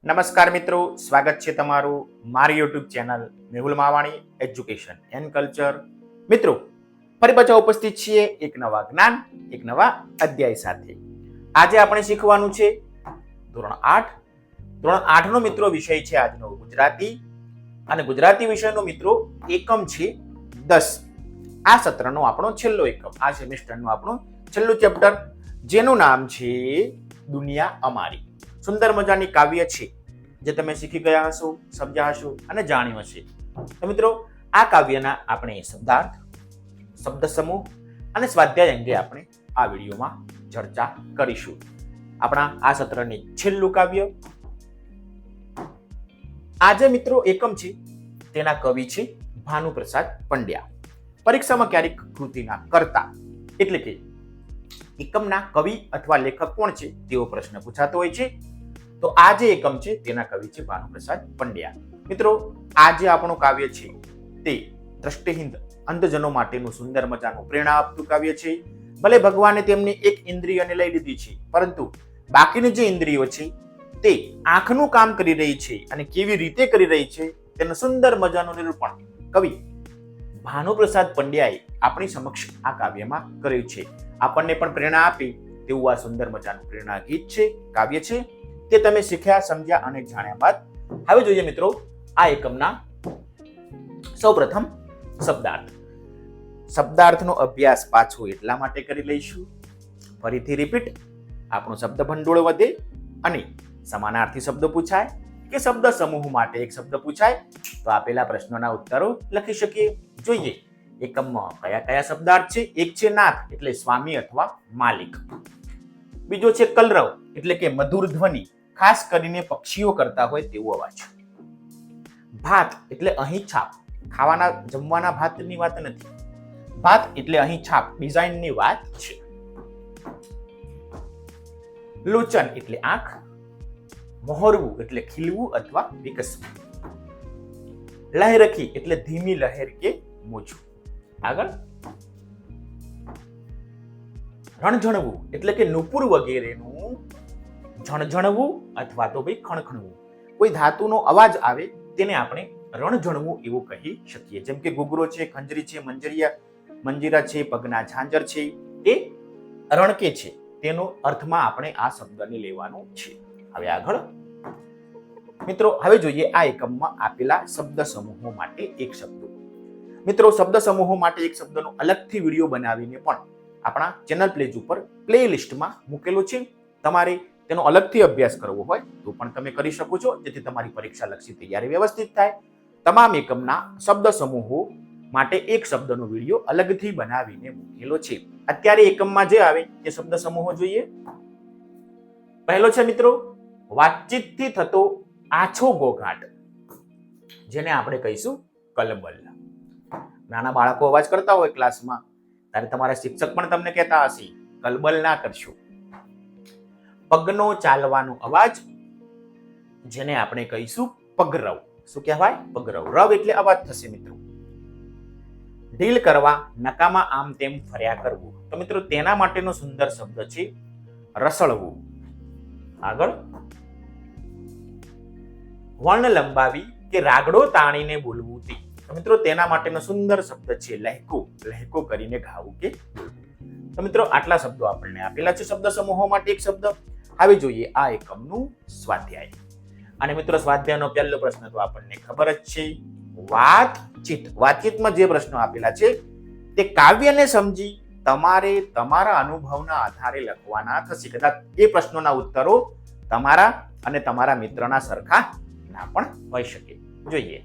નમસ્કાર મિત્રો, સ્વાગત છે તમારું મારી YouTube channel Mehul Mavani education and culture. મિત્રો, ફરી પાછા ઉપસ્થિત છીએ એક નવા જ્ઞાન, એક નવા અધ્યાય સાથે. આજે આપણે શીખવાનું છે ધોરણ 8. ધોરણ 8 નો મિત્રો વિષય છે આજનો ગુજરાતી, અને ગુજરાતી વિષયનો મિત્રો એકમ છે 10. આ સત્રનો આપણો છેલ્લો એકમ, આ સેમેસ્ટરનો આપણો છેલ્લું ચેપ્ટર, જેનું નામ છે દુનિયા અમારી. સુંદર મજાની કાવ્ય છે જે તમે શીખી ગયા હશો, સમજ્યા હશો અને જાણ્યું હશે. તો મિત્રો, આ કાવ્યના આપણે શબ્દાર્થ, શબ્દ સમૂહ અને સ્વાધ્યાય અંગે આપણે આ વિડીયોમાં ચર્ચા કરીશું. આપણા આ સત્રની છેલ્લું કાવ્ય. આજે મિત્રો એકમ છે તેના કવિ છે ભાનુપ્રસાદ પંડ્યા. પરીક્ષામાં ક્યારેક કૃતિના કર્તા એટલે કે એકમના કવિ અથવા લેખક કોણ છે તેવો પ્રશ્ન પૂછાતો હોય છે. તો આ જે એકમ છે તેના કવિ છે ભાનુપ્રસાદ પંડ્યા. મિત્રો, આ જે આપણું કાવ્ય છે તે દ્રષ્ટિહીન અંધજનો માટેનું સુંદર મજાનું પ્રેરણા આપતું કાવ્ય છે. ભલે ભગવાને તેમની એક ઇન્દ્રિયને લઈ લીધી છે, પરંતુ બાકીની જે ઇન્દ્રિયો છે તે આંખનું કામ કરી રહી છે, અને કેવી રીતે કરી રહી છે તેનું સુંદર મજાનું નિરૂપણ કવિ ભાનુપ્રસાદ પંડ્યાએ આપણી સમક્ષ આ કાવ્યમાં કર્યું છે. આપણને પણ પ્રેરણા આપી તેવું આ સુંદર મજાનું પ્રેરણા ગીત છે, કાવ્ય છે. તે તમે શીખ્યા, સમજ્યા અને જાણ્યા બાદ હવે જોઈએ મિત્રો આ એકમના સૌપ્રથમ શબ્દાર્થ. શબ્દાર્થનો અભ્યાસ પાછો એટલા માટે કરી લઈશું, ફરીથી રિપીટ, આપણું શબ્દ ભંડોળ વધે અને સમાનાર્થી શબ્દ પૂછાય કે શબ્દ સમૂહ માટે એક શબ્દ પૂછાય તો આપેલા પ્રશ્નોના ઉત્તરો લખી શકીએ. જોઈએ એકમમાં કયા કયા શબ્દાર્થ છે. એક છે નાથ એટલે સ્વામી અથવા માલિક. બીજો છે કલરવ એટલે કે મધુર ધ્વનિ, ખાસ કરીને પક્ષીઓ કરતા હોય તેવો અવાજ. ભાત એટલે અહીં છાપ, ખાવાના જમવાના ભાતની વાત નથી. ભાત એટલે અહીં છાપ, ડિઝાઇનની વાત છે. લોચન એટલે આંખ, મોહરવું એટલે ખીલવું અથવા વિકસવું. લહેરખી એટલે ધીમી લહેર કે મોજું. આગળ રણઝણવું એટલે કે નુપુર વગેરેનું ઝણઝણવું અથવા તો ભાઈ ખણખણવું. કોઈ ધાતુનો અવાજ આવે તેને આપણે રણઝણવું એવું કહી શકીએ. જેમ કે ઘૂઘરો છે, ખંજરી છે, મંજીરા છે, પગના ઝાંઝર છે, તે રણકે છે, તેનો અર્થમાં આપણે આ શબ્દને લેવાનું છે. હવે આગળ મિત્રો, હવે જોઈએ આ એકમમાં આપેલા શબ્દ સમૂહો માટે એક શબ્દો. મિત્રો, શબ્દ સમૂહો માટે એક શબ્દનો અલગથી વિડીયો બનાવીને પણ આપણા ચેનલ પ્લેજ ઉપર પ્લેલિસ્ટમાં મૂકેલો છે. તમારે તેનો અલગથી અભ્યાસ કરવો હોય તો પણ તમે કરી શકો છો, જેથી તમારી પરીક્ષા લક્ષી તૈયારી વ્યવસ્થિત થાય. તમામ એકમના શબ્દ સમૂહો માટે એક શબ્દનો વિડીયો અલગથી બનાવીને મૂકેલો છે. અત્યારે એકમમાં જે આવે તે શબ્દ સમૂહો જોઈએ. પહેલો છે મિત્રો વાતચીતથી થતો આછો ગોઘાટ, જેને આપણે કહીશું કલબલ. નાના બાળકો અવાજ કરતા હોય ક્લાસમાં ત્યારે તમારા શિક્ષક પણ તમને કહેતા હશે કલબલ ના કરશો. પગનો ચાલવાનો અવાજ, જેને આપણે કહીશું પગરવ. શું કહેવાય? પગરવ. રવ એટલે અવાજ થશે મિત્રો. ઢીલ કરવા, નકામાં આમ તેમ ફર્યા કરવું. તો મિત્રો તેના માટેનો સુંદર શબ્દ છે રસળવું. આગળ વર્ણ લંબાવી કે રાગડો તાણીને બોલવું તે. તો મિત્રો તેના માટેનો સુંદર શબ્દ છે લહેકો. લહેકો કરીને ગાવું કે બોલવું. તો મિત્રો આટલા શબ્દો આપણને આપેલા છે શબ્દ સમૂહો માટે એક શબ્દ. હવે જોઈએ આ એકમનું સ્વાધ્યાય. અને મિત્રો સ્વાધ્યાયનો પહેલો પ્રશ્ન તો આપણને ખબર જ છે, વાતચીત. વાતચીતમાં જે પ્રશ્નો આપેલા છે તે કાવ્યને સમજી તમારે તમારા અનુભવના આધારે લખવાના થશે. કદાચ એ પ્રશ્નોના ઉત્તરો તમારા અને તમારા મિત્રના સરખા ના પણ હોઈ શકે. જોઈએ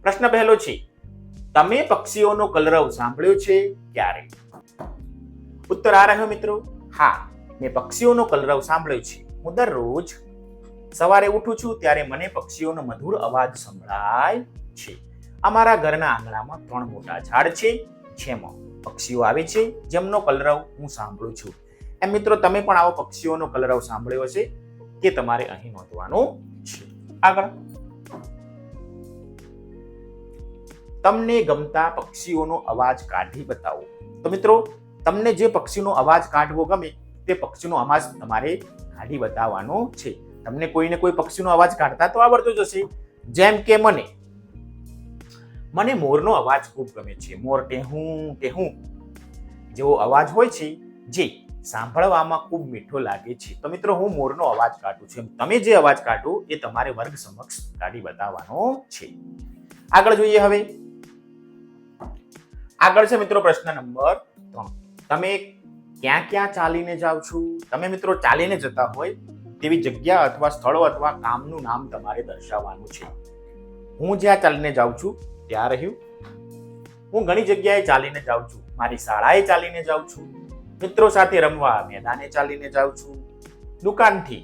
પ્રશ્ન પહેલો છે, તમે પક્ષીઓનો કલરવ સાંભળ્યો છે ક્યારે? ઉત્તર આ રહ્યો મિત્રો. હા, મેં પક્ષીઓનો કલરવ સાંભળ્યો છે. હું દરરોજ સવારે ઉઠું છું ત્યારે મને પક્ષીઓનો મધુર અવાજ સંભળાય છે. અમારા ઘરના આંગણામાં 3 મોટા ઝાડ છે જેમાં પક્ષીઓ આવે છે, જેમનો કલરવ હું સાંભળું છું. એમ મિત્રો તમે પણ આવો પક્ષીઓનો કલરવ સાંભળ્યો હશે કે તમારે અહીં નોંધવાનું છે. આગળ તમને ગમતા પક્ષીઓનો અવાજ કાઢી બતાવો. તો મિત્રો તમને જે પક્ષીનો અવાજ કાઢવો ગમે તે પક્ષીનો અવાજ તમારે કાઢી બતાવવાનો છે. તમને કોઈને કોઈ પક્ષીનો અવાજ કાઢતા તો આવડતો જ હશે. જેમ કે મને મોરનો અવાજ ખૂબ ગમે છે. મોર ટેહું ટેહું જેવો અવાજ હોય છે જે સાંભળવામાં ખૂબ મીઠો લાગે છે. તો મિત્રો હું મોરનો અવાજ કાઢું છું. તમે જે અવાજ કાઢો એ તમારે વર્ગ સમક્ષ કાઢી બતાવવાનો છે. આગળ જોઈએ. હવે આગળ છે મિત્રો પ્રશ્ન નંબર 3. તમે ક્યાં ક્યાં ચાલીને જાઓ છો? તમે મિત્રો ચાલીને જતા હોય તેવી જગ્યા અથવા સ્થળો અથવા કામનું નામ તમારે દર્શાવવાનું છે. હું જ્યાં ચાલીને જાઉં છું ત્યાં રહ્યું. હું ઘણી જગ્યાએ ચાલીને જાઉં છું. મારી શાળાએ ચાલીને જાઉં છું. મિત્રો સાથે રમવા મેદાને ચાલીને જાઉં છું. દુકાનથી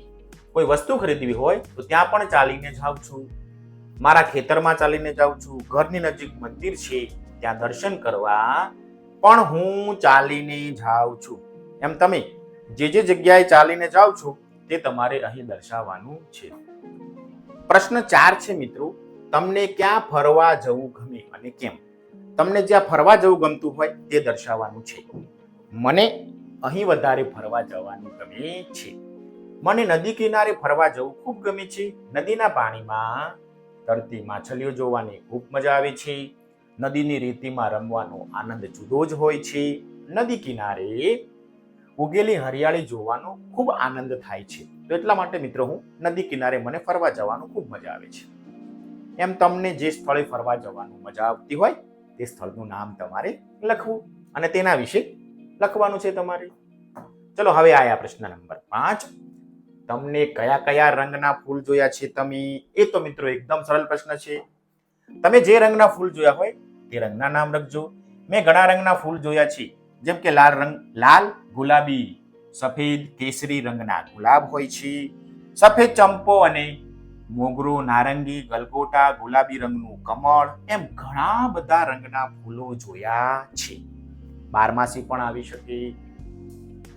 કોઈ વસ્તુ ખરીદવી હોય તો ત્યાં પણ ચાલીને જાઉં છું. મારા ખેતરમાં ચાલીને જાઉં છું. ઘરની નજીક મંદિર છે ત્યાં દર્શન કરવા પણ હું ચાલીને જાઉં છું. એમ તમે જે જગ્યાએ ચાલીને જાઓ છો તે તમારે અહીં દર્શાવવાનું છે. પ્રશ્ન 4 છે મિત્રો, તમને ક્યાં ફરવા જવું ગમે અને કેમ? તમને જ્યાં ફરવા જવું ગમતું હોય તે દર્શાવવાનું છે. મને અહીં વધારે ફરવા જવાનું ગમે છે. મને નદી કિનારે ફરવા જવું ખૂબ ગમે છે. નદીના પાણીમાં તરતી માછલીઓ જોવાની ખૂબ મજા આવે છે. નદીની રેતીમાં રમવાનો આનંદ જુદો જ હોય છે. નદી કિનારે ઉગેલી હરિયાળી જોવાનો ખૂબ આનંદ થાય છે. તો એટલા માટે મિત્રો હું નદી કિનારે મને ફરવા જવાનું ખૂબ મજા આવે છે. એમ તમને જે સ્થળે ફરવા જવાનું મજા આવતી હોય તે સ્થળનું નામ તમારે લખવું અને તેના વિશે લખવાનું છે તમારે. ચલો હવે આયા પ્રશ્ન નંબર 5. તમને કયા કયા રંગના ફૂલ જોયા છે તમે? એ તો મિત્રો એકદમ સરળ પ્રશ્ન છે. તમે જે રંગના ફૂલ જોયા હોય તે રંગના નામ લખજો. મેં ઘણા રંગના ફૂલ જોયા છે. જેમ કે લાલ ગુલાબી, સફેદ કેસરી રંગના ગુલાબ હોય છે. સફેદ ચંપો અને મોગરો, નારંગી, ગલગોટા, ગુલાબી રંગનું કમળ, એમ ઘણા બધા રંગના ફૂલો જોયા છે. બારમાસી પણ આવી શકે,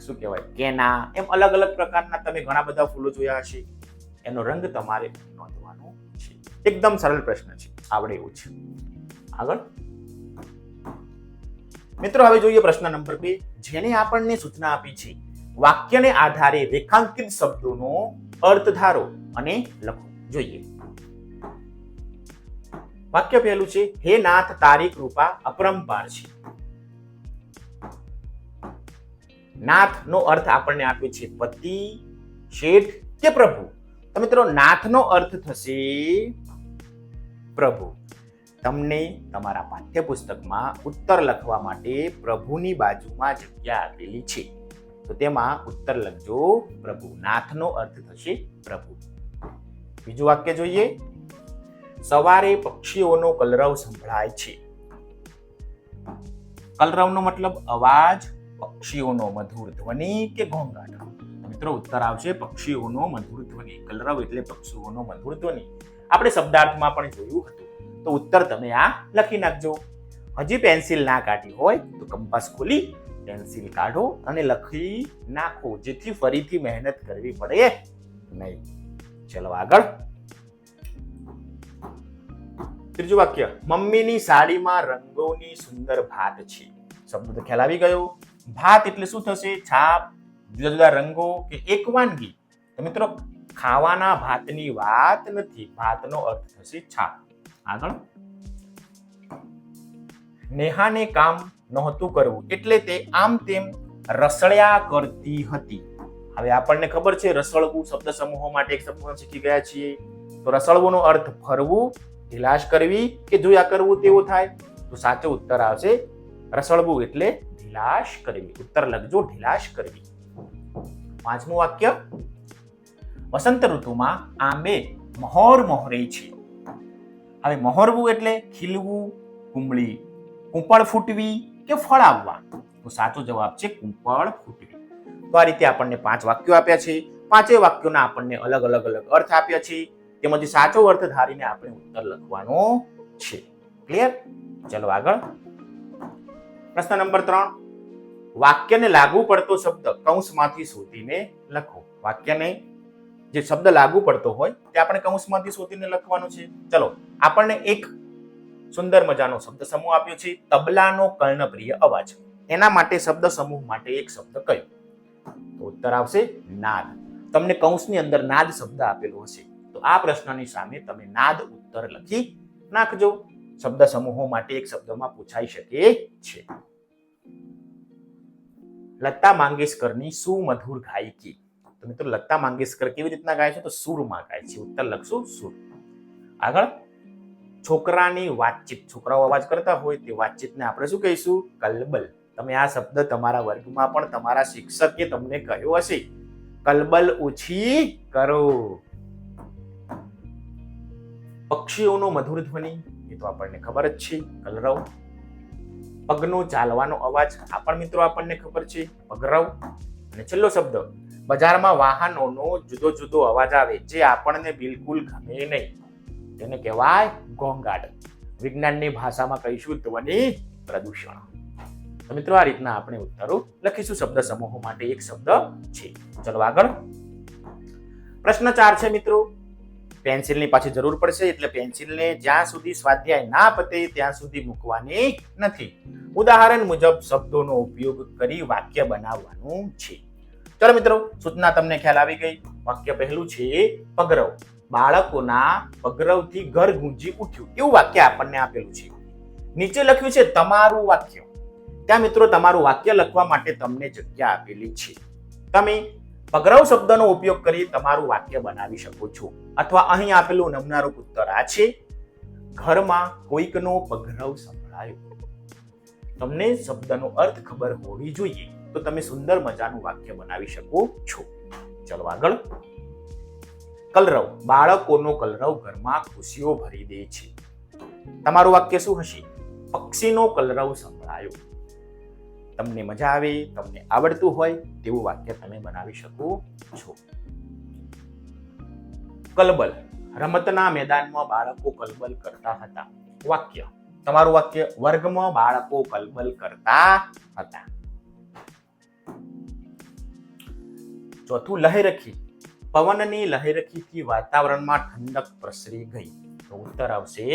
શું કહેવાય, કેના, એમ અલગ અલગ પ્રકારના તમે ઘણા બધા ફૂલો જોયા હશે. એનો રંગ તમારે નોંધવાનો છે. એકદમ સરળ પ્રશ્ન છે, આવડે એવું છે. આગળ મિત્રો હવે જોઈએ પ્રશ્ન નંબર 2, જેને આપણને સૂચના આપી છે. વાક્યને આધારે રેખાંકિત શબ્દોનો અર્થ ધારો અને લખો. જોઈએ વાક્ય પહેલું છે, હે નાથ તારી કૃપા અપરંપાર છે. નાથ નો અર્થ આપણને આપ્યો છે પતિ, શેઠ કે પ્રભુ. તો મિત્રો નાથ નો અર્થ થશે પ્રભુ. તમને તમારા પાઠ્યપુસ્તકમાં ઉત્તર લખવા માટે પ્રભુની બાજુમાં જગ્યા આપેલી છે. તો તેમાં ઉત્તર લખજો પ્રભુ. નાથનો અર્થ થશે પ્રભુ. બીજું વાક્ય જોઈએ, સવારે પક્ષીઓનો કલરવ સંભળાય છે. કલરવનો મતલબ અવાજ, પક્ષીઓનો મધુર ધ્વનિ કે ઘોંઘાટ. મિત્રો ઉત્તર આવશે પક્ષીઓનો મધુર ધ્વનિ. કલરવ એટલે પક્ષીઓનો મધુર ધ્વનિ. આપણે શબ્દાર્થમાં પણ જોયું હતું. તો ઉત્તર તમે આ લખી નાખજો. હજી પેન્સિલ ના કાઢી હોય તો કંપાસ ખોલી પેન્સિલ કાઢો અને લખી નાખો, જેથી ફરીથી મહેનત કરવી પડે નહીં. ચલો આગળ. ત્રીજું વાક્ય, મમ્મીની સાડીમાં રંગોની સુંદર ભાત છે. શબ્દ તો ખ્યાલ આવી ગયો. ભાત એટલે શું થશે? છાપ, જુદા જુદા રંગો કે એક વાનગી. તો મિત્રો ખાવાના ભાતની વાત નથી, ભાતનો અર્થ થશે છાપ. આગળ, નેહાને કામ નહોતું કરવું એટલે તે આમ તેમ રસળ્યા કરતી હતી. હવે આપણને ખબર છે રસળવું શબ્દ સમૂહો માટે એક શબ્દ શીખી ગયા છીએ. તો રસળવુંનો અર્થ ફરવું, ઢીલાશ કરવી કે જોયા કરવું તેવું થાય. તો સાચો ઉત્તર આવશે રસળવું એટલે ઢીલાશ કરવી. ઉત્તર લખજો ઢીલાશ કરવી. 5મું વાક્ય, વસંત ઋતુમાં આંબે મહોર મોહરે છે. હવે મહોરવું એટલે ખીલવું, કુંપળ ફૂટવી કે ફળ આવવા. તો સાચો જવાબ છે કુંપળ ફૂટવી. તો આ રીતે આપણને 5 વાક્યો આપ્યા છે. 5 વાક્યોના આપણને અલગ અલગ અર્થ આપ્યા છે. તેમાંથી સાચો અર્થ ધારીને આપણે ઉત્તર લખવાનો છે. ક્લિયર? ચલો આગળ. પ્રશ્ન નંબર 3, વાક્યને લાગુ પડતો શબ્દ કૌંસમાંથી શોધીને લખો. વાક્યને જે શબ્દ લાગુ પડતો હોય તે આપણે કૌંસમાંથી શોધીને લખવાનો છે. ચલો આપણને એક સુંદર મજાનો શબ્દ સમૂહ આપ્યો છે, તબલાનો કર્ણપ્રિય અવાજ. એના માટે શબ્દ સમૂહ માટે એક શબ્દ કયો? તો ઉત્તર આવશે નાદ. તમને કૌંસની અંદર નાદ શબ્દ આપેલો હશે તો આ પ્રશ્નની સામે તમે નાદ ઉત્તર લખી નાખજો. શબ્દ સમૂહો માટે એક શબ્દમાં પૂછાઈ શકે છે. લતા મંગેશકરની સુમધુર ગાયકી. તો મિત્રો લતા મંગેશકર કેવી રીતના ગાય છે? તો સૂરમાં ગાય છે. ઉત્તર લખશું સૂર. આગળ છોકરાની વાતચીત. છોકરાઓ અવાજ કરતા હોય તે વાતચીતને આપણે શું કહીશું? કલબલ. તમે આ શબ્દ તમારા વર્ગમાં પણ તમારા શિક્ષકે તમને કહ્યો હશે, કલબલ ઓછી કરો. પક્ષીઓનો મધુર ધ્વનિ, એ તો આપણને ખબર જ છે, કલરવ. પગનો ચાલવાનો અવાજ, આ પણ મિત્રો આપણને ખબર છે, પગરવ. અને છેલ્લો શબ્દ, બજારમાં વાહનોનો જુદો જુદો અવાજ આવે જે આપણને બિલકુલ ગમે નહીં, તેને કહેવાય ઘોંઘાટ. વિજ્ઞાનની ભાષામાં કહીશું ધ્વનિ પ્રદૂષણ. તો મિત્રો આ રીતના આપણે ઉત્તરો લખીશું. શબ્દ સમૂહો માટે એક શબ્દ છે. ચલો આગળ. પ્રશ્ન 4 છે મિત્રો. પેન્સિલની પાછી જરૂર પડશે એટલે પેન્સિલને જ્યાં સુધી સ્વાધ્યાય ના પતે ત્યાં સુધી મૂકવાની નથી. ઉદાહરણ મુજબ શબ્દોનો ઉપયોગ કરી વાક્ય બનાવવાનું છે. ચલો મિત્રો, સૂચના તમને ખ્યાલ આવી ગઈ. વાક્ય પહેલું છે પગરવ. બાળકોના પગરવથી ઘર ગુંજી ઉઠ્યું, એવું વાક્ય આપણને આપેલું છે. નીચે લખ્યું છે તમારું વાક્ય. ત્યાં મિત્રો તમારું વાક્ય લખવા માટે તમને જગ્યા આપેલી છે. તમે પગરવ શબ્દનો ઉપયોગ કરી તમારું વાક્ય બનાવી શકો છો. અથવા અહીં આપેલું નમૂનારૂપ ઉત્તર આ છે, ઘરમાં કોઈકનો પગરવ સંભળાયો. તમને શબ્દનો અર્થ ખબર હોવી જોઈએ તો તમે સુંદર મજાનું વાક્ય બનાવી શકો છો. ચલો આગળ. કલરવ. બાળકોનો કલરવ ઘરમાં ખુશીઓ ભરી દે છે. તમારું વાક્ય શું હશે? પક્ષીનો કલરવ સંભળાયો. તમને મજા આવે, તમને આવડતું હોય તેવું વાક્ય તમે બનાવી શકો છો. કલબલ. રમતના મેદાનમાં બાળકો કલબલ કરતા હતા. વાક્ય, તમારું વાક્ય, વર્ગમાં બાળકો કલબલ કરતા હતા. ચોથું લહેરખી. પવનની લહેરખીથી વાતાવરણમાં ઠંડક પ્રસરી ગઈ. તો ઉત્તર આવશે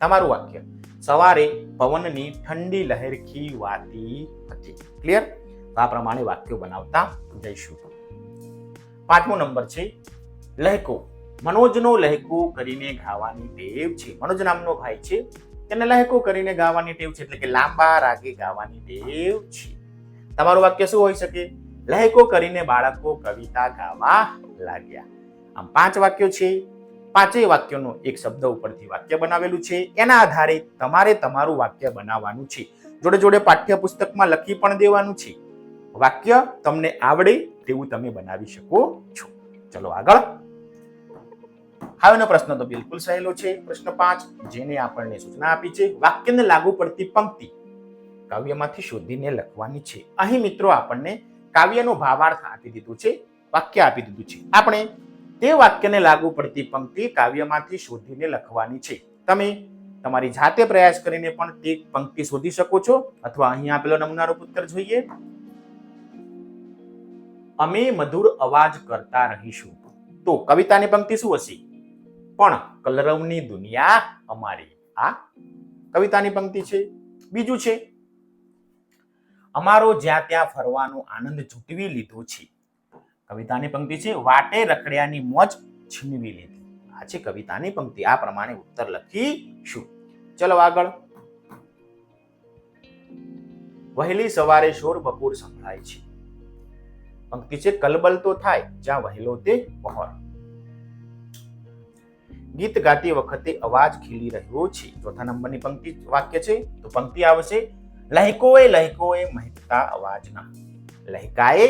તમારું વાક્ય, સવારે પવનની ઠંડી લહેરખી વાતી હતી. ક્લિયર? આ પ્રમાણે વાક્યો બનાવતા જઈશું. 5મો નંબર છે લહેકો. મનોજનો લહેકો કરીને ગાવાની ટેવ છે. મનોજ નામનો ભાઈ છે, તેને લહેકો કરીને ગાવાની ટેવ છે, એટલે કે લાંબા રાગે ગાવાની ટેવ છે. તમારું વાક્ય શું હોઈ શકે? લહેકો કરીને બાળકો કવિતા ગાવા લાગ્યા. આમ 5 વાક્યો છે. 5 વાક્યોનો એક શબ્દ ઉપરથી વાક્ય બનાવેલું છે. એના આધારે તમારે તમારું વાક્ય બનાવવાનું છે. જોડે જોડે પાઠ્યપુસ્તકમાં લખી પણ દેવાનું છે. વાક્ય તમને આવડે તેવું તમે બનાવી શકો છો. ચલો આગળ. હવેનો પ્રશ્ન તો બિલકુલ સહેલો છે. પ્રશ્ન 5, જેને આપણને સૂચના આપી છે, વાક્યને લાગુ પડતી પંક્તિ કાવ્યમાંથી શોધીને લખવાની છે. અહીં મિત્રો આપણને કાવ્યનો ભાવાર્થ આપી દીધું છે, વાક્ય આપી દીધું છે. આપણે તે વાક્યને લાગુ પડતી પંક્તિ કાવ્યમાંથી શોધીને લખવાની છે. તમે તમારી જાતે પ્રયાસ કરીને પણ તે પંક્તિ શોધી શકો છો, અથવા અહીં આપેલો નમૂનારૂપ ઉત્તર જોઈએ. અમે મધુર અવાજ કરતા રહીશું. તો કવિતાની પંક્તિ શું હશે? પણ કલરવની દુનિયા અમારી. આ કવિતાની પંક્તિ છે. બીજું છે, અમારો જ્યાં ત્યાં ફરવાનો આનંદ જૂટવી લીધો છે. કવિતાની પંક્તિ છે. વાટે રખડ્યાની મોજ છીનવી લીધી. આ છે કવિતાની પંક્તિ. આ પ્રમાણે ઉત્તર લખીશું. ચલો આગળ. વહેલી સવારે શોર બપોર સંભળાય છે. પંક્તિ છે. કલબલ તો થાય જ્યાં વહેલો તે પહોર. ગીત ગાતી વખતે અવાજ ખીલી રહ્યો છે. ચોથા નંબરની પંક્તિ વાક્ય છે. તો પંક્તિ આવશે, લહેકોએ લહેકોએ મહેકતા અવાજના. લહેકાએ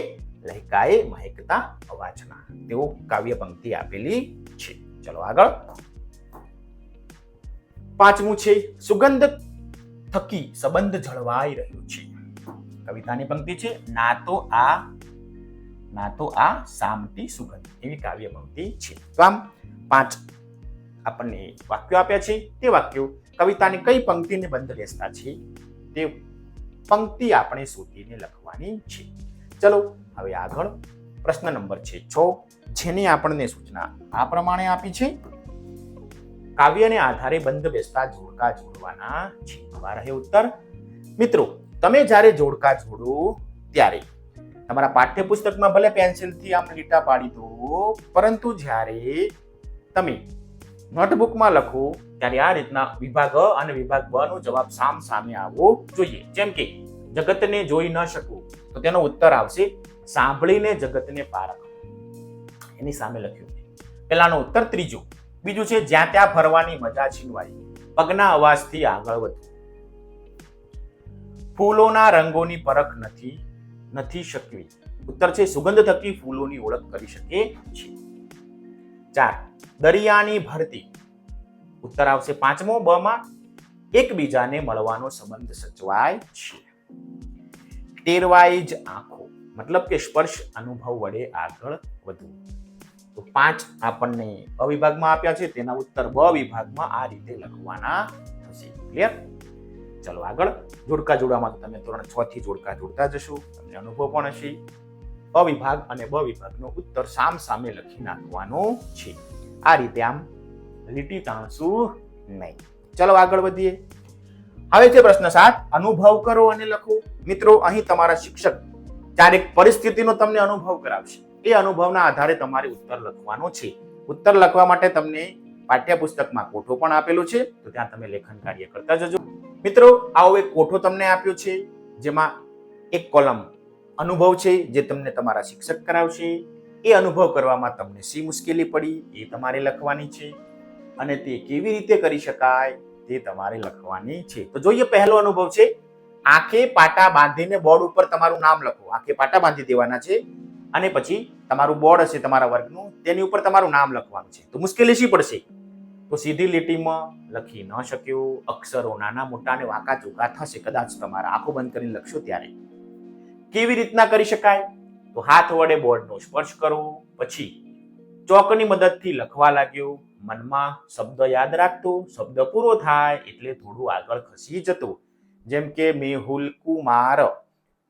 લહેકાએ મહેકતા અવાજના. તેઓ કાવ્ય પંક્તિ આપેલી છે. ચલો આગળ. 5મું છે, સુગંધ થકી સંબંધ જળવાઈ રહ્યો છે. કવિતાની પંક્તિ છે. ના તો આ સામટી સુગંધ. એવી કાવ્ય પંક્તિ છે. તો આમ 5 આપણને વાક્યો આપ્યા છે. તે વાક્યો કવિતાની કઈ પંક્તિને બંધ બેસતા છે તે પંક્તિ આપણે શોધીને લખવાની છે. ચલો હવે આગળ. પ્રશ્ન નંબર છે 6, જેની આપણને સૂચના આ પ્રમાણે આપી છે. કાવ્યને આધારે બંધ બેસતા જોડકા જોડવાના છે. આ રહે ઉત્તર. મિત્રો, તમે જ્યારે જોડકા જોડો ત્યારે તમારા પાઠ્યપુસ્તકમાં ભલે પેન્સિલથી આમ લીટા પાડી દો, પરંતુ જ્યારે તમે નોટબુકમાં લખો ત્યારે આ રીતના વિભાગ અ અને વિભાગ બ નો જવાબ સામ સામે આવવો જોઈએ. જેમ કે જગતને જોઈ ન શકવું, તો તેનો ઉત્તર આવશે સાંભળીને જગતને પારખ. એની સામે લખ્યું છે પેલાનો ઉત્તર ત્રીજો. બીજું છે જ્યાં ત્યાં ફરવાની મજા છીનવાઈ, પગના અવાજથી આગળ વધવું. ફૂલોના રંગોની પરખ નથી શકવી. ઉત્તર છે સુગંધ થકી ફૂલોની ઓળખ કરી શકે છે. 4 દરિયાની ભરતી. ઉત્તર આવશે પાંચમો બ માં એકબીજાને મળવાનો સંબંધ સચવાય છે. ટેરવાઈ જ આંખો, મતલબ કે સ્પર્શ અનુભવ વડે આગળ વધવું. તો 5 આપણને અ વિભાગમાં આપ્યા છે, તેના ઉત્તર બ વિભાગમાં આ રીતે લખવાના થશે. ક્લિયર? ચલો આગળ. જોડકા જોડવામાં તમે ધોરણ 6 થી જોડકા જોડતા જશો, તમને અનુભવ પણ હશે. અ વિભાગ અને બ વિભાગનો ઉત્તર સામ સામે લખી નાખવાનો છે. આ રીતે આમ લીટી તાણશું નહીં. ચલો આગળ વધીએ. હવે છે પ્રશ્ન 7, અનુભવ કરો અને લખો. મિત્રો, અહીં તમારા શિક્ષક ક્યારેક પરિસ્થિતિનો તમને અનુભવ કરાવશે. એ અનુભવના આધારે તમારે ઉત્તર લખવાનો છે. ઉત્તર લખવા માટે તમને પાઠ્યપુસ્તકમાં કોઠો પણ આપેલો છે, તો ત્યાં તમે લેખન કાર્ય કરતા જજો. મિત્રો, આવો એક કોઠો તમને આપ્યો છે, જેમાં એક કોલમ અનુભવ છે, જે તમને તમારા શિક્ષક કરાવશે. એ અનુભવ કરવામાં તમને શી મુશ્કેલી પડી એ તમારે લખવાની છે, અને તે કેવી રીતે કરી શકાય તે તમારે લખવાની છે. તો જોઈએ, પહેલો અનુભવ છે આંખે પાટા બાંધીને બોર્ડ ઉપર તમારું નામ લખો. આંખે પાટા બાંધી દેવાના છે અને પછી તમારું બોર્ડ હશે તમારા વર્ગનું, તેની ઉપર તમારું નામ લખવાનું છે. તો મુશ્કેલી શી પડશે? તો સીધી લીટીમાં લખી ન શક્યો, અક્ષરો નાના મોટા અને વાંકા ચૂકા થશે કદાચ તમારા આંખો બંધ કરીને લખશો ત્યારે. કેવી રીતના કરી શકાય? તો હાથ વડે બોર્ડનો સ્પર્શ કરો, પછી ચોકની મદદથી લખવા લાગ્યો, મનમાં શબ્દ યાદ રાખતો, શબ્દ પૂરો થાય એટલે થોડું આગળ ખસી જતો, જેમ કે મેહુલ કુમાર.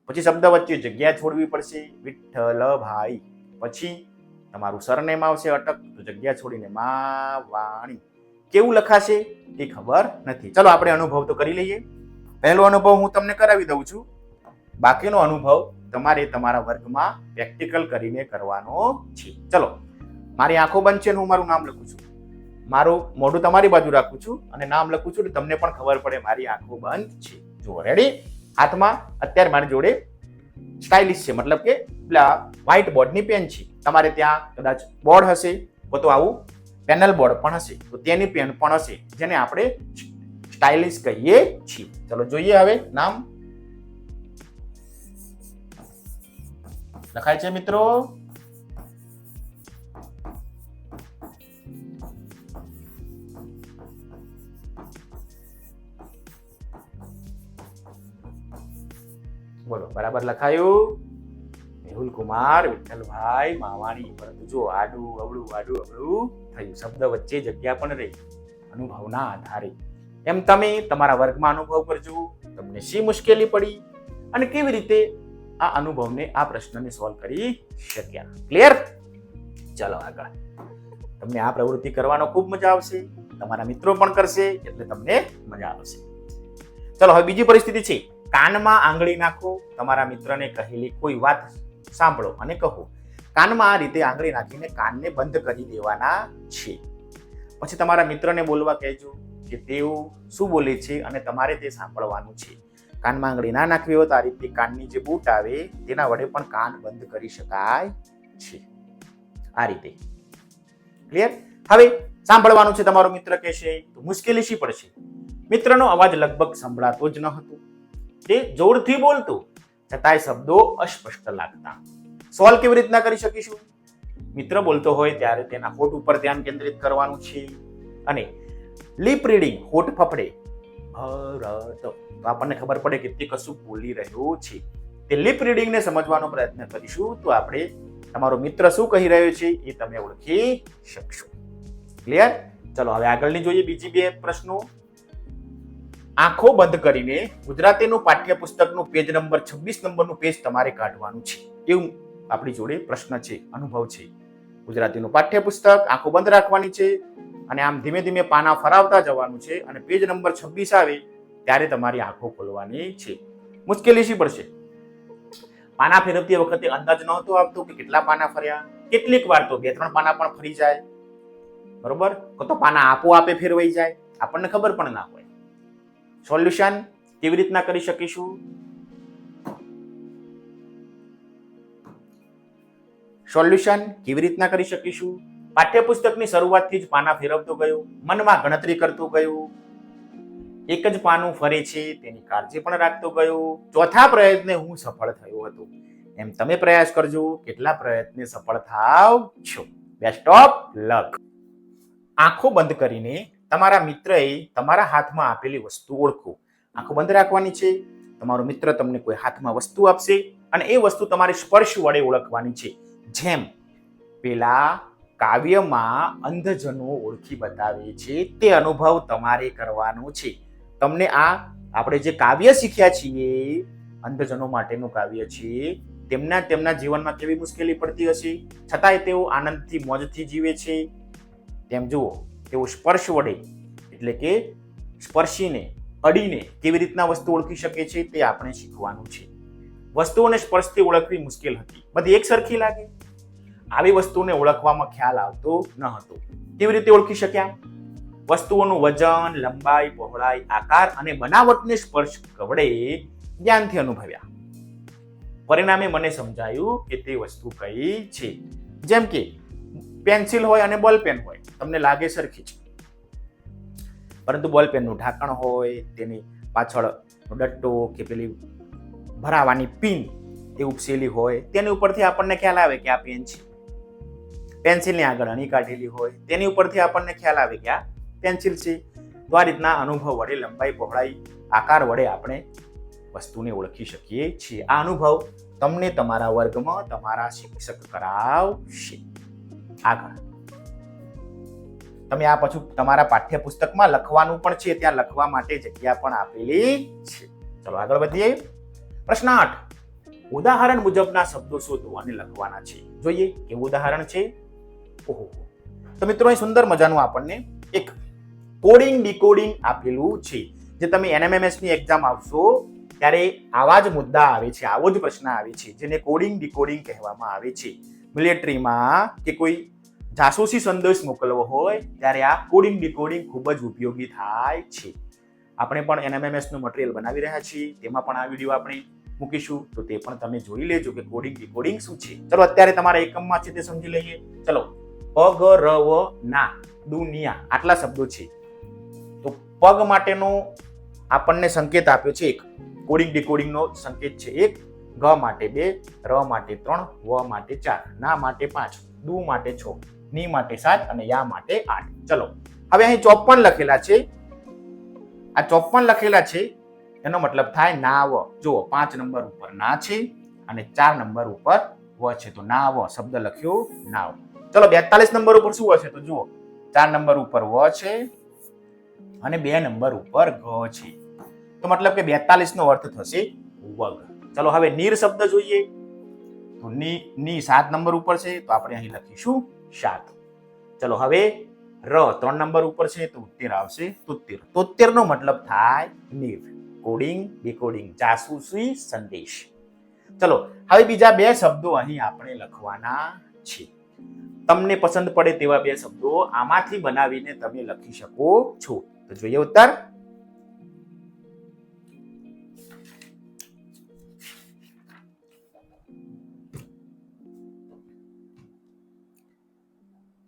પછી શબ્દ વચ્ચે જગ્યા છોડવી પડશે, વિઠ્ઠલભાઈ. પછી તમારું સરનેમ આવશે અટક, તો જગ્યા છોડીને માવાણી. કેવું લખાશે એ ખબર નથી. ચલો આપણે અનુભવ તો કરી લઈએ. પહેલો અનુભવ હું તમને કરાવી દઉં છું, બાકીનો અનુભવ તમારે તમારા વર્ગમાં પ્રેક્ટિકલ કરીને કરવાનો છે. ચલો, મારી આંખો બંધ છે, હું મારું નામ લખું છું. મારું મોઢું તમારી બાજુ રાખું છું અને નામ લખું છું, તમને પણ ખબર પડે મારી આંખો બંધ છે. જુઓ, રેડી? હાથમાં અત્યારે મારી જોડે સ્ટાઇલિશ છે, મતલબ કે વ્હાઇટ બોર્ડની પેન છે. તમારે ત્યાં કદાચ બોર્ડ હશે, તો આવું પેનલ બોર્ડ પણ હશે, તો તેની પેન પણ હશે, જેને આપણે સ્ટાઇલિશ કહીએ છીએ. ચલો જોઈએ હવે નામ લખાય છે મિત્રો. બોલો, બરાબર લખાયું? મેહુલ કુમાર વિઠ્ઠલભાઈ માવાણી. પરંતુ જો આડું અવળું થયું, શબ્દ વચ્ચે જગ્યા પણ રહી અનુભવના આધારે. એમ તમે તમારા વર્ગમાં અનુભવ કરજો, તમને શી મુશ્કેલી પડી અને કેવી રીતે આ અનુભવને, આ પ્રશ્નને સોલ્વ કરી શક્યા. ક્લિયર? ચાલો આગળ. તમને આ પ્રવૃત્તિ કરવાનો ખૂબ મજા આવશે, તમારા મિત્રો પણ કરશે એટલે તમને મજા આવશે. ચલો હવે બીજી પરિસ્થિતિ છે, કાનમાં આંગળી નાખો. તમારા મિત્રને કહેલી કોઈ વાત સાંભળો અને કહો. કાનમાં આ રીતે આંગળી નાખીને કાનને બંધ કરી દેવાના છે. પછી તમારા મિત્રને બોલવા કહેજો કે તેઓ શું બોલે છે અને તમારે તે સાંભળવાનું છે. કાનમાં આંગળી ના નાખવી હોય તો આ રીતે કાનની જે બૂટ આવે તેના વડે પણ કાન બંધ કરી શકાય છે. આ રીતે. ક્લિયર? હવે સાંભળવાનું છે. તમારો મિત્ર કહેશે તો મુશ્કેલી શી પડશે? મિત્રનો અવાજ લગભગ સંભળાતો જ ન હતો. તે જોરથી બોલતો છતાંય શબ્દો અસ્પષ્ટ લાગતા. સોલ્વ કેવી રીતના કરી શકીશું? મિત્ર બોલતો હોય ત્યારે તેના હોઠ ઉપર ધ્યાન કેન્દ્રિત કરવાનું છે અને લિપ રીડિંગ, હોઠ ફફડે ભરત, તો આપણને ખબર પડે કે તે કશું બોલી રહ્યો છે. તે લિપ રીડિંગને સમજવાનો પ્રયત્ન કરીશું તો આપણે તમારો મિત્ર શું કહી રહ્યો છે એ તમે ઓળખી શકશો. ક્લિયર? ચલો હવે આગળની જોઈએ બીજી બે પ્રશ્નો. આંખો બંધ કરીને ગુજરાતીનું પાઠ્યપુસ્તકનું પેજ નંબર 26 નંબરનું પેજ તમારે કાઢવાનું છે. એવું આપણી જોડે પ્રશ્ન છે, અનુભવ છે. ગુજરાતીનું પાઠ્યપુસ્તક આંખો બંધ રાખવાની છે અને આમ ધીમે ધીમે પાના ફરાવતા જવાનું છે અને પેજ નંબર 26 આવે ત્યારે તમારી આંખો ખોલવાની છે. મુશ્કેલી શી પડશે? પાના ફેરવતી વખતે અંદાજ નહોતો આવતો કે કેટલા પાના ફર્યા. કેટલીક વાર તો 2-3 પાના પણ ફરી જાય, બરોબર, તો પાના આપોઆપે ફેરવાઈ જાય, આપણને ખબર પણ ના હોય. સોલ્યુશન કેવી રીતના કરી શકીશું? સોલ્યુશન કેવી રીતના કરી શકીશું? પાઠ્યપુસ્તકની શરૂઆતથી જ પાના ફેરવતો ગયો, મનમાં ગણતરી કરતો ગયો, એક જ પાનું ફરે છે તેની કાળજી પણ રાખતો ગયો. ચોથા પ્રયત્ને હું સફળ થયો હતો. એમ તમે પ્રયાસ કરજો, કેટલા પ્રયત્ને સફળ થાવ છો. Best of luck. આંખો બંધ કરીને તમારા મિત્રએ તમારા હાથમાં આપેલી વસ્તુ ઓળખો. આંખો બંધ રાખવાની છે. તમારો મિત્ર તમને કોઈ હાથમાં વસ્તુ આપશે અને એ વસ્તુ તમારે સ્પર્શ વડે ઓળખવાની છે. જેમ પેલા કાવ્યમાં અંધજનો ઓળખી બતાવે છે તે અનુભવ તમારે કરવાનો છે. તમને આ આપણે જે કાવ્ય શીખ્યા છીએ, અંધજનો માટેનું કાવ્ય છે, તેમના જીવનમાં કેવી મુશ્કેલી પડતી હશે, છતાંય તેઓ આનંદથી મોજથી જીવે છે. તેમ જુઓ, તેઓ સ્પર્શ વડે એટલે કે સ્પર્શીને અડીને કેવી રીતના વસ્તુ ઓળખી શકે છે તે આપણે શીખવાનું છે. વસ્તુઓને સ્પર્શથી ઓળખવી મુશ્કેલ હતી. બધી એક સરખી લાગે. આવી વસ્તુને ઓળખવામાં ખ્યાલ આવતો ન હતો. કેવી રીતે ઓળખી શક્યા? વસ્તુઓનું વજન, લંબાઈ, પહોળાઈ, આકાર અને બનાવટને સ્પર્શ વડે ધ્યાનથી અનુભવ્યા. પરિણામે મને સમજાયું કે તે વસ્તુ કઈ છે. જેમ કે પેન્સિલ હોય અને બોલ પેન હોય, તમને લાગે સરખી છે, પરંતુ બોલ પેનનું ઢાંકણ હોય, તેની પાછળ ડટ્ટો કે પેલી ભરાવાની પિન એ ઉપસેલી હોય, તેની ઉપરથી આપણને ખ્યાલ આવે કે આ પેન છે. પેન્સિલની આગળ અણી કાઢેલી હોય, તેની ઉપરથી આપણને ખ્યાલ આવે કે આ પેન્સિલ છે. તો આ રીતના અનુભવ વડે, લંબાઈ, પહોળાઈ, આકાર વડે આપણે વસ્તુને ઓળખી શકીએ છીએ. આ અનુભવ તમને તમારા વર્ગમાં તમારા શિક્ષક કરાવશે. આગળ તમે આ પછી તમારા પાઠ્યપુસ્તકમાં લખવાનું પણ છે, ત્યાં લખવા માટે જગ્યા પણ આપેલી છે. ચલો આગળ વધીએ. પ્રશ્ન 8. ઉદાહરણ મુજબના શબ્દો શોધો અને લખવાના છે. જોઈએ કેવું ઉદાહરણ છે. ઓહો, તો મિત્રો અહીં સુંદર મજાનું આપણને એક કોડિંગ ડીકોડિંગ આપેલું છે. જે તમે NMMS ની એક્ઝામ આવશો ત્યારે આવા જ મુદ્દા આવે છે, આવો જ પ્રશ્ન આવે છે, જેને કોડિંગ ડીકોડિંગ કહેવામાં આવે છે. મિલિટરીમાં કે કોઈ જાસૂસી સંદેશ મોકલવો હોય ત્યારે આ કોડિંગ ડીકોડિંગ ખૂબ જ ઉપયોગી થાય છે. આપણે પણ NMMS નું મટીરિયલ બનાવી રહ્યા છીએ, તેમાં પણ આ વિડીયો આપણે મૂકીશું, તો તે પણ તમે જોઈ લેજો કે કોડિંગ ડીકોડિંગ શું છે. ચલો અત્યારે તમારા એકમમાં છે તે સમજી લઈએ. ચલો, પગ, રવ, ના, દુનિયા, આટલા શબ્દો છે. તો પગ માટેનો આપણને સંકેત આપ્યો છે એક, કોડિંગ ડીકોડિંગ નો સંકેત છે એક, ગ માટે 2, ર માટે 3, વ માટે 4, ના માટે 5, દુ માટે 6, ની માટે 7 અને યા માટે 8. ચલો હવે અહીં 54 લખેલા છે. આ 54 લખેલા છે એનો મતલબ થાય નાવ. જુઓ 5 નંબર ઉપર ના છે અને 4 નંબર ઉપર વ છે, તો નાવ શબ્દ લખ્યો નાવ. ચલો 42 નંબર ઉપર શું હશે? તો જુઓ 4 નંબર ઉપર વ છે અને 2 નંબર ઉપર ગ છે, તો મતલબ કે 42 નો અર્થ થશે વગ. ચલો હવે નીર શબ્દ જોઈએ. તો ની 7 નંબર ઉપર છે, તો આપણે અહીં લખીશું 7. ચલો હવે ર 3 નંબર ઉપર છે, તો ઉત્તેર આવશે 73. 73 નો મતલબ થાય નીર. કોડિંગ ડીકોડિંગ, જાસૂસી સંદેશ. ચલો હવે બીજા 2 શબ્દો અહીં આપણે લખવાના છે. તમને પસંદ પડે તેવા 2 શબ્દો આમાંથી બનાવીને તમે લખી શકો છો. તો જોઈએ ઉત્તર.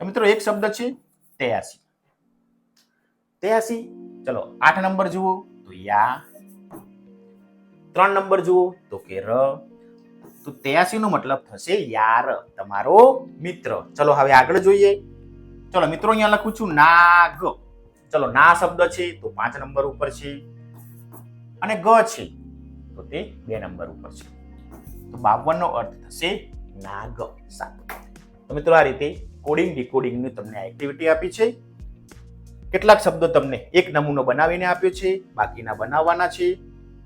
મિત્રો એક શબ્દ છે 83. 83. ચલો 8 નંબર જુઓ તો યા, 3 નંબર જુઓ તો કે ર. તો 83 નો મતલબ થશે યાર, તમારો મિત્ર. ચલો હવે આગળ જોઈએ. ચલો મિત્રો અહીંયા લખું છું નાગ. ચલો ના શબ્દ છે તો 5 નંબર ઉપર છે અને ગ છે તો તે 2 નંબર ઉપર છે, તો 52 નો અર્થ થશે નાગ. 7. તો મિત્રો આ રીતે કોડિંગ ડીકોડિંગ ની તમને એક્ટિવિટી આપી છે. કેટલાક શબ્દો તમને એક નમૂનો બનાવીને આપ્યો છે, બાકીના બનાવવાના છે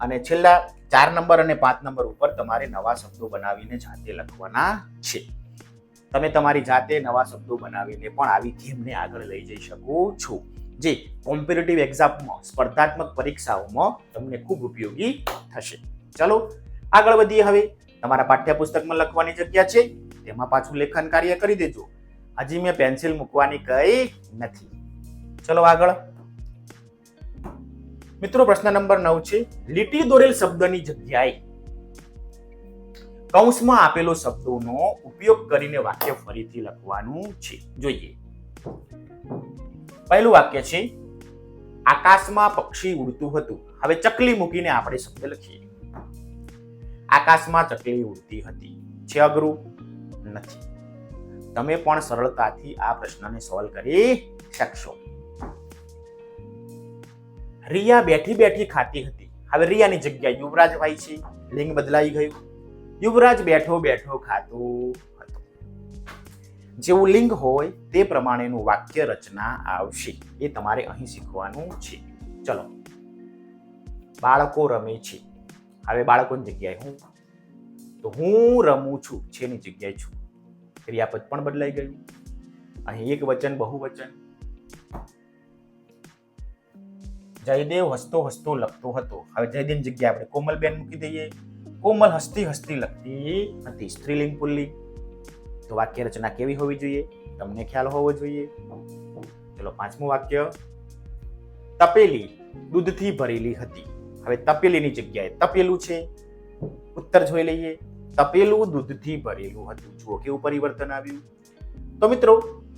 અને છેલ્લા 4 નંબર અને 5 નંબર ઉપર તમારે નવા શબ્દો બનાવીને જાતે લખવાના છે. તમે તમારી જાતે નવા શબ્દો બનાવીને પણ આવી ગેમને આગળ લઈ જઈ શકો છો, જે કોમ્પિટિટિવ એક્ઝામમાં, સ્પર્ધાત્મક પરીક્ષાઓમાં તમને ખૂબ ઉપયોગી થશે. ચલો આગળ વધીએ. હવે તમારા પાઠ્યપુસ્તકમાં લખવાની જગ્યા છે તેમાં પાછું લેખન કાર્ય કરી દેજો. હજી મેં પેન્સિલ મૂકવાની કહી નથી. ચલો આગળ. મિત્રો પ્રશ્ન નંબર 9 છે, લીટી દોરેલ શબ્દની જગ્યાએ કૌંસમાં આપેલો શબ્દોનો ઉપયોગ કરીને વાક્ય ફરીથી લખવાનું છે. જોઈએ. પહેલું વાક્ય છે, આકાશમાં પક્ષી ઉડતું હતું. હવે ચકલી મૂકીને આપણે શબ્દ લખીએ. આકાશમાં ચકલી ઉડતી હતી. છે અઘરું? નથી. તમે પણ સરળતાથી આ પ્રશ્નને સોલ્વ કરી શકશો. રિયા બેઠી બેઠી ખાતી હતી. હવે રિયાની જગ્યાએ યુવરાજભાઈ છે. લિંગ બદલાઈ ગયું. યુવરાજ બેઠો બેઠો ખાતો હતો. જેવું લિંગ હોય તે પ્રમાણેનું વાક્ય રચના આવશે. એ તમારે અહીં શીખવાનું છે. ચલો. બાળકો રમે છે. હવે બાળકોની જગ્યાએ હું, તો હું રમું છું છે ની જગ્યાએ છું. ક્રિયાપદ પણ બદલાઈ ગયું. અહીં એક વચન બહુવચન. જયદેવ હસતો હસતો લખતો હતો. હવે જયદેવ જગ્યાએ આપણે કોમલબેન મૂકી દઈએ. કોમલ હસતી હસતી લખતી હતી. સ્ત્રીલિંગ પુલ્લિંગ. તો વાક્ય રચના કેવી હોવી જોઈએ? તમને ખ્યાલ હોવો જોઈએ. ચલો પાંચમું વાક્ય, તપેલી દૂધથી ભરેલી હતી. હવે તપેલીની જગ્યાએ તપેલું છે. ઉત્તર જોઈ લઈએ. તપેલું દૂધથી ભરેલું હતું. જુઓ કેવું પરિવર્તન આવ્યું. તો મિત્રો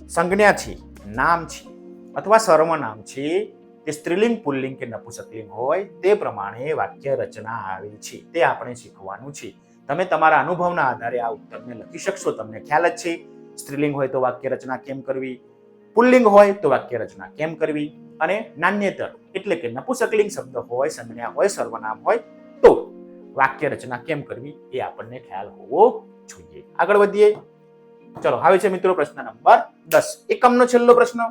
સંજ્ઞા છે, નામ છે અથવા સર્વનામ છે, તે સ્ત્રીલિંગ પુલ્લિંગ કે નપુંસકલિંગ હોય તે પ્રમાણે વાક્ય રચના આવે છે. તે આપણે શીખવાનું છે. તમે તમારા અનુભવના આધારે આ ઉત્તરને લખી શકશો. તમને ખ્યાલ જ છે સ્ત્રીલિંગ હોય તો વાક્ય રચના કેમ કરવી, પુલ્લિંગ હોય તો વાક્ય રચના કેમ કરવી, અને નાન્યતર એટલે કે નપુંસકલિંગ શબ્દ હોય, સંજ્ઞા હોય, સર્વનામ હોય તો વાક્ય રચના કેમ કરવી એ આપણને ખ્યાલ હોવો જોઈએ. આગળ વધીએ. ચલો હવે છે મિત્રો પ્રશ્ન નંબર 10. એકમનો છેલ્લો પ્રશ્ન.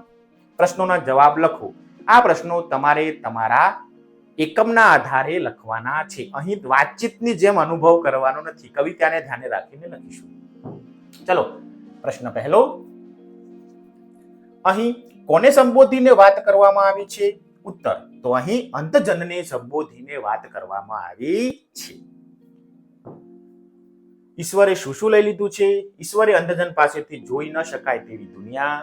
પ્રશ્નોના જવાબ લખો. આ પ્રશ્નો તમારે તમારા એકમના આધારે લખવાના છે. અહીં વાતચીતની જેમ અનુભવ કરવાનો નથી. કવિતાને ધ્યાને રાખીને લખીશું. ચલો પ્રશ્ન પહેલો. અહીં કોને સંબોધીને વાત કરવામાં આવી છે? ઉત્તર, તો અહીં અંતજનને સંબોધીને વાત કરવામાં આવી છે. ઈશ્વરે શું શું લઈ લીધું છે? ઈશ્વરે અંધજન પાસેથી જોઈ ન શકાય તેવી દુનિયા,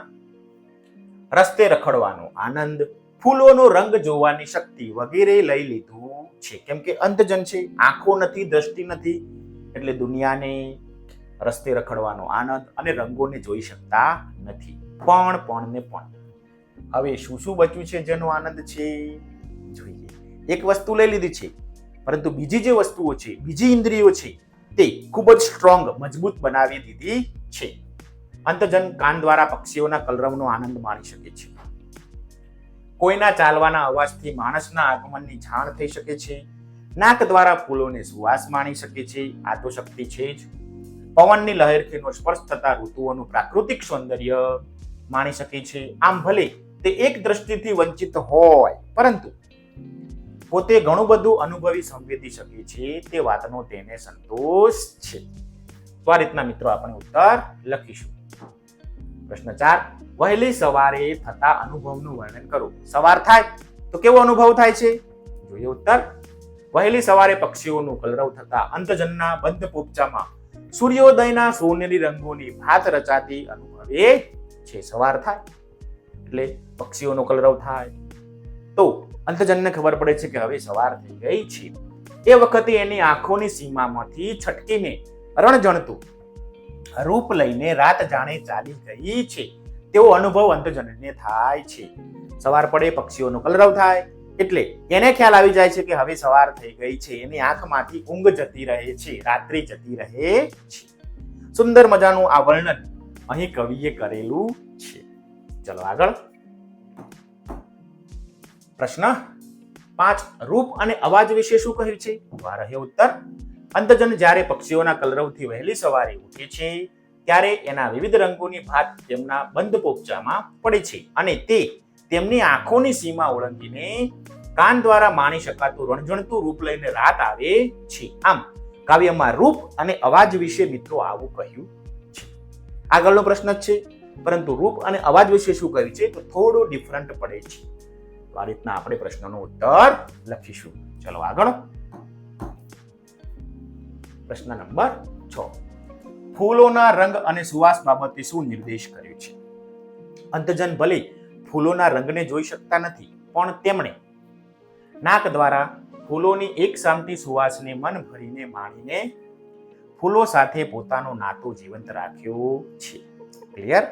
રસ્તે રખડવાનો આનંદ, ફૂલોનો રંગ જોવાની શક્તિ વગેરે લઈ લીધું છે. કેમ કે અંધજન છે, આંખો નથી, દ્રષ્ટિ નથી, એટલે દુનિયાને, રસ્તે રખડવાનો આનંદ અને રંગોને જોઈ શકતા નથી. પણ ને પણ. હવે શું શું બચ્યું છે જેનો આનંદ છે? જોઈએ. એક વસ્તુ લઈ લીધી છે, પરંતુ બીજી જે વસ્તુઓ છે, બીજી ઇન્દ્રિયો છે, તે ખૂબ જ સ્ટ્રોંગ, મજબૂત બનાવી દીધી છે. અંતજન કાન દ્વારા પક્ષીઓના કલરવનો આનંદ માણી શકે છે. કોઈના ચાલવાના અવાજથી માણસના આગમનની જાણ થઈ શકે છે. નાક દ્વારા ફૂલોને સુવાસ માણી શકે છે. આ તો શક્તિ છે જ. પવનની લહેરખીનો સ્પર્શ થતા ઋતુઓનું પ્રાકૃતિક સૌંદર્ય માણી શકે છે. આમ ભલે તે એક દ્રષ્ટિથી વંચિત હોય, પરંતુ પોતે ઘણું બધું અનુભવી સંવેદી શકે છે. તે વાતનો તેને સંતોષ છે. તો આ રીતના મિત્રો આપણે ઉત્તર લખીશું. પ્રશ્ન 4. વહેલી સવારે થતા અનુભવનું વર્ણન કરો. સવાર થાય તો કેવો અનુભવ થાય છે? જોઈએ ઉત્તર. વહેલી સવારે પક્ષીઓનું કલરવ થતા અંતજનના બંધ પોપચામાં સૂર્યોદયના સોનેરી રંગોની ભાત રચાતી અનુભવે છે. સવાર થાય એટલે પક્ષીઓનો કલરવ થાય તો અંતજનને ખબર પડે છે કે હવે સવાર થઈ ગઈ છે. એ વખતે એની આંખોની સીમામાંથી છટકીને રણજણતું રૂપ લઈને રાત જાણે ચાલી ગઈ છે તેવો અનુભવ અંતજનને થાય છે. સવાર પડે, પક્ષીઓનો કલરવ થાય એટલે એને ખ્યાલ આવી જાય છે કે હવે સવાર થઈ ગઈ છે. એની આંખમાંથી ઊંઘ જતી રહે છે, રાત્રિ જતી રહે છે. સુંદર મજાનું આ વર્ણન અહીં કવિએ કરેલું છે. ચલો આગળ. પ્રશ્ન 5. રૂપ અને અવાજ વિશે શું કહ્યું છે? આ રહ્યો ઉત્તર. અંતજન જ્યારે પક્ષીઓના કલરવથી વહેલી સવારે ઉઠે છે ત્યારે એના વિવિધ રંગોની ભાત તેમના બંધ પોપચામાં પડે છે અને તે તેમની આંખોની સીમા ઓળંગીને કાન દ્વારા માણી શકાતું રણજણતું રૂપ લઈને રાત આવે છે. આમ કાવ્યમાં રૂપ અને અવાજ વિશે મિત્રો આવું કહ્યું છે. આગળનો પ્રશ્ન જ છે, પરંતુ રૂપ અને અવાજ વિશે શું કહ્યું છે તો થોડું ડિફરન્ટ પડે છે. તો આ રીતના આપણે પ્રશ્નનો ઉત્તર લખીશું. ચલો આગળ. પ્રશ્ન નંબર 6. ફૂલોના રંગ અને સુવાસ બાબતે શું નિર્દેશ કર્યો છે? અંતજન ભલે ફૂલોના રંગને જોઈ શકતા નથી, પણ તેમણે નાક દ્વારા ફૂલોની એક સામટી સુવાસને મન ભરીને માણીને ફૂલો સાથે પોતાનો નાતો જીવંત રાખ્યો છે. ક્લિયર?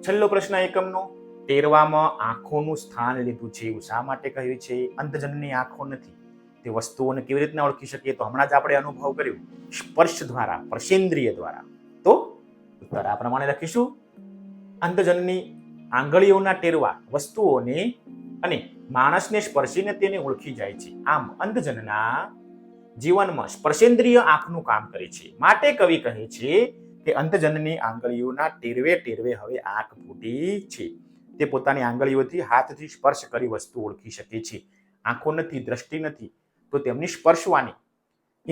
છેલ્લો પ્રશ્ન એકમનો, ટેરવામાં આંખોનું સ્થાન લીધું છે એવું શા માટે કહ્યું છે? અંતજનની આંખો નથી, તે વસ્તુઓને કેવી રીતના ઓળખી શકીએ? તો હમણાં જ આપણે અનુભવ કર્યું, સ્પર્શ દ્વારા, સ્પર્શેન્દ્રિય દ્વારા. તો ઉત્તર આ પ્રમાણે લખીશું. અંતજનની આંગળીઓના ટેરવા વસ્તુઓને અને માણસને સ્પર્શીને તેને ઓળખી જાય છે. આમ અંતજનના જીવનમાં સ્પર્શેન્દ્રિય આંખનું કામ કરે છે. માટે કવિ કહે છે કે અંતજનની આંગળીઓના ટેરવે ટેરવે હવે આંખ ફૂટી છે. તે પોતાની આંગળીઓથી હાથથી સ્પર્શ કરી વસ્તુ ઓળખી શકે છે. આંખો નથી, દ્રષ્ટિ નથી, તો તેમની સ્પર્શવાની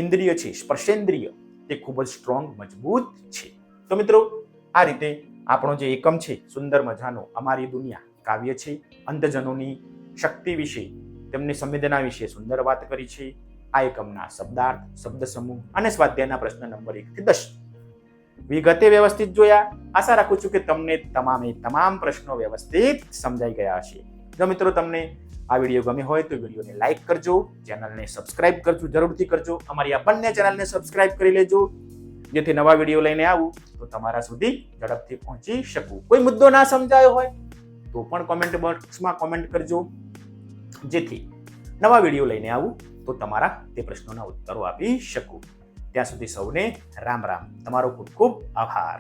ઇન્દ્રિય છે, સ્પર્શેન્દ્રિય, તે ખૂબ જ સ્ટ્રોંગ, મજબૂત છે. તો મિત્રો, આ રીતે આપણો જે એકમ છે સુંદર મજાનો અમારી દુનિયા કાવ્ય છે, અંતજનોની શક્તિ વિશે, તેમની સંવેદના વિશે સુંદર વાત કરી છે. આ એકમના શબ્દાર્થ, શબ્દ સમૂહ અને સ્વાધ્યાયના પ્રશ્ન નંબર 1 થી 10 વિગતે વ્યવસ્થિત જોયા. આશા રાખું છું કે તમને તમામ પ્રશ્નો વ્યવસ્થિત સમજાઈ ગયા હશે. જો મિત્રો તમને આ વિડીયો ગમ્યો હોય તો વિડીયોને લાઈક કરજો, ચેનલને સબસ્ક્રાઇબ કરજો, જરૂરથી કરજો. અમારી આ બંને ચેનલને સબસ્ક્રાઇબ કરી લેજો, જેથી નવા વિડીયો લઈને આવું તો તમારા સુધી ઝડપથી પહોંચી શકું. કોઈ મુદ્દો ના સમજાયો હોય તો પણ કોમેન્ટ બોક્સમાં કોમેન્ટ કરજો, જેથી નવા વિડીયો લઈને આવું તો તમારા તે પ્રશ્નોના ઉત્તરો આપી શકું. ત્યાં સુધી સૌને રામ રામ. તમારો ખૂબ ખૂબ આભાર.